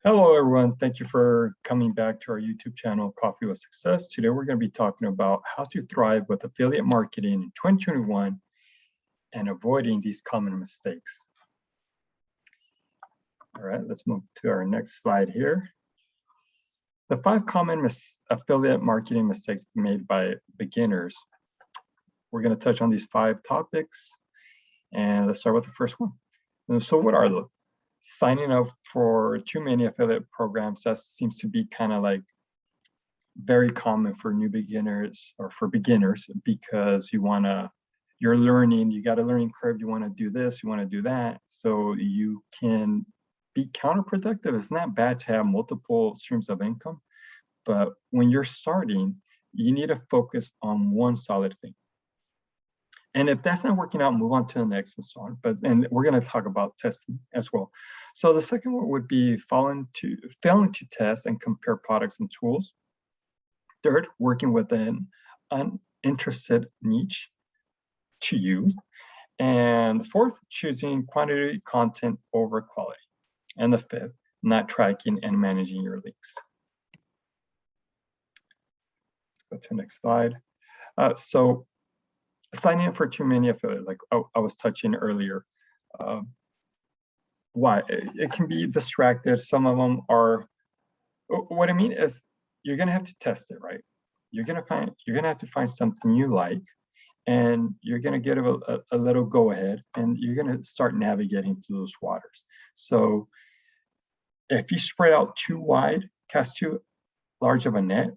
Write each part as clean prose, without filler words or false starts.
Hello, everyone. Thank you for coming back to our YouTube channel, Coffee with Success. Today, we're going to be talking about how to thrive with affiliate marketing in 2021 and avoiding these common mistakes. All right, let's move to our next slide here. The 5 common affiliate marketing mistakes made by beginners. We're going to touch on these 5 topics, and let's start with the first one. So what are those? Signing up for too many affiliate programs, that seems to be kind of like very common for new beginners or for beginners, because you're learning, you got a learning curve, you want to do this, you want to do that, so you can be counterproductive. It's not bad to have multiple streams of income, but when you're starting, you need to focus on one solid thing. And if that's not working out, move on to the next and so on. And we're going to talk about testing as well. So the second one would be failing to test and compare products and tools. Third, working with an uninterested niche to you. And fourth, choosing quantity content over quality. And the fifth, not tracking and managing your leaks. Let's go to the next slide. So signing up for too many affiliates, like I was touching earlier. Why? It can be distracted. Some of them are, what I mean is you're gonna have to test it, right? You're gonna have to find something you like, and you're gonna get a little go ahead, and you're gonna start navigating through those waters. So if you spread out too wide, cast too large of a net,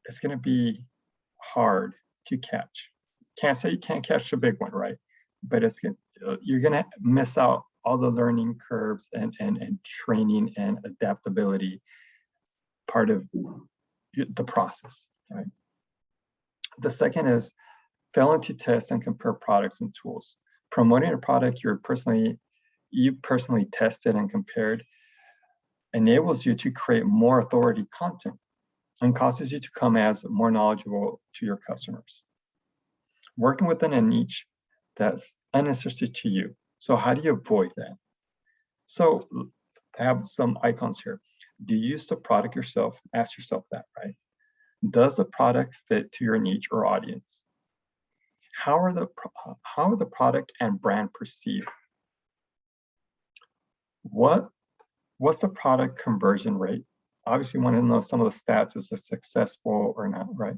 it's gonna be hard to catch. Can't say you can't catch the big one, right? But you're gonna miss out all the learning curves and training and adaptability part of the process, right? The second is failing to test and compare products and tools. Promoting a product you personally tested and compared enables you to create more authority content and causes you to come as more knowledgeable to your customers. Working within a niche that's uninterested to you. So how do you avoid that? So I have some icons here. Do you use the product yourself? Ask yourself that, right? Does the product fit to your niche or audience? How are the product and brand perceived? What's the product conversion rate? Obviously, you want to know some of the stats. Is it successful or not, right?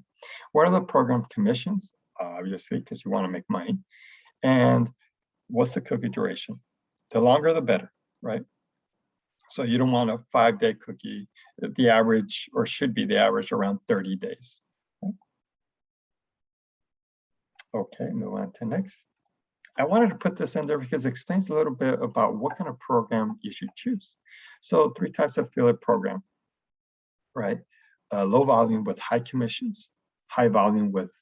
What are the program commissions? Obviously, because you want to make money. And what's the cookie duration? The longer, the better, right? So you don't want a 5-day cookie. The average, or should be the average, around 30 days. Okay, move on to next. I wanted to put this in there because it explains a little bit about what kind of program you should choose. So 3 types of affiliate program, right? Low volume with high commissions, high volume with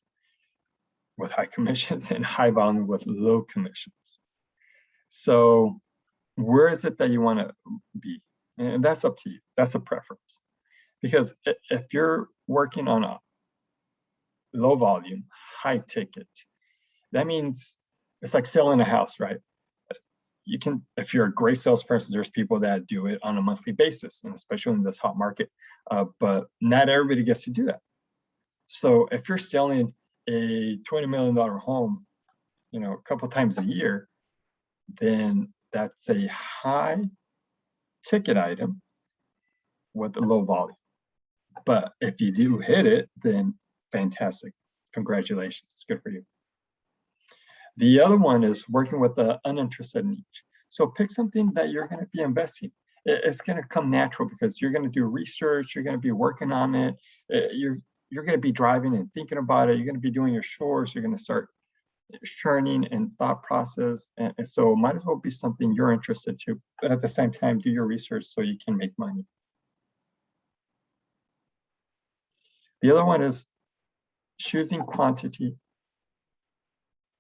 high commissions, and high volume with low commissions. So where is it that you want to be? And that's up to you. That's a preference. Because if you're working on a low volume, high ticket, that means it's like selling a house, right? You can, if you're a great salesperson, there's people that do it on a monthly basis, and especially in this hot market, but not everybody gets to do that. So if you're selling a $20 million home, a couple times a year, then that's a high ticket item with a low volume. But if you do hit it, then fantastic. Congratulations. Good for you. The other one is working with the uninterested niche. So pick something that you're going to be investing. It's going to come natural because you're going to do research. You're going to be working on it. You're going to be driving and thinking about it. You're going to be doing your chores. You're going to start churning and thought process. And so might as well be something you're interested to, but at the same time, do your research so you can make money. The other one is choosing quantity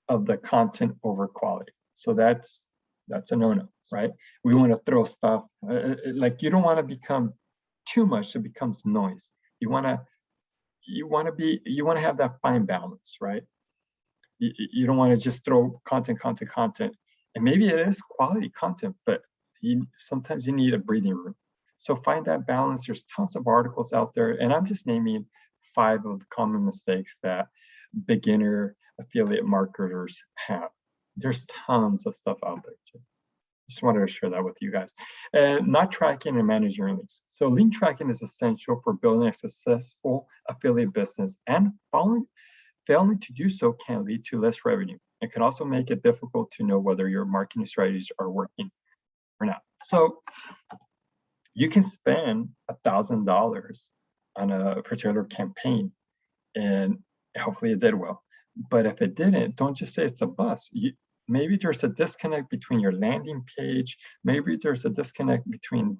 of the content over quality. So that's a no-no, right? We want to throw stuff, like you don't want to become too much, it becomes noise. You want to have that fine balance, right? You don't want to just throw content. And maybe it is quality content, but sometimes you need a breathing room. So find that balance. There's tons of articles out there, and I'm just naming 5 of the common mistakes that beginner affiliate marketers have. There's tons of stuff out there too. Just wanted to share that with you guys. And not tracking and managing your links. So link tracking is essential for building a successful affiliate business, and failing to do so can lead to less revenue. It can also make it difficult to know whether your marketing strategies are working or not. So you can spend $1,000 on a particular campaign and hopefully it did well. But if it didn't, don't just say it's a bust. Maybe there's a disconnect between your landing page. Maybe there's a disconnect between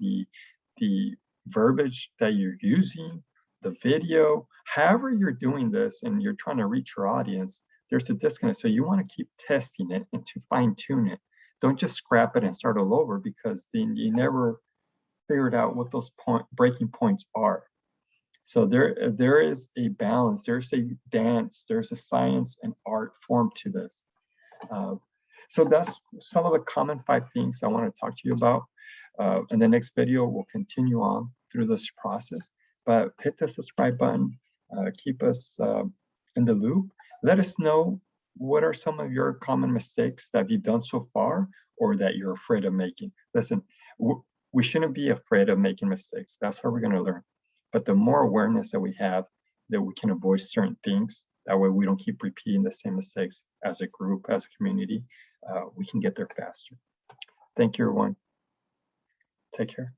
the verbiage that you're using, the video. However you're doing this and you're trying to reach your audience, there's a disconnect. So you want to keep testing it and to fine tune it. Don't just scrap it and start all over, because then you never figured out what those breaking points are. So there is a balance, there's a dance, there's a science and art form to this. So that's some of the common 5 things I want to talk to you about. In the next video, we'll continue on through this process. But hit the subscribe button, keep us in the loop. Let us know what are some of your common mistakes that you've done so far or that you're afraid of making. Listen, we shouldn't be afraid of making mistakes. That's how we're going to learn. But the more awareness that we have, that we can avoid certain things, that way we don't keep repeating the same mistakes as a group, as a community, we can get there faster. Thank you, everyone. Take care.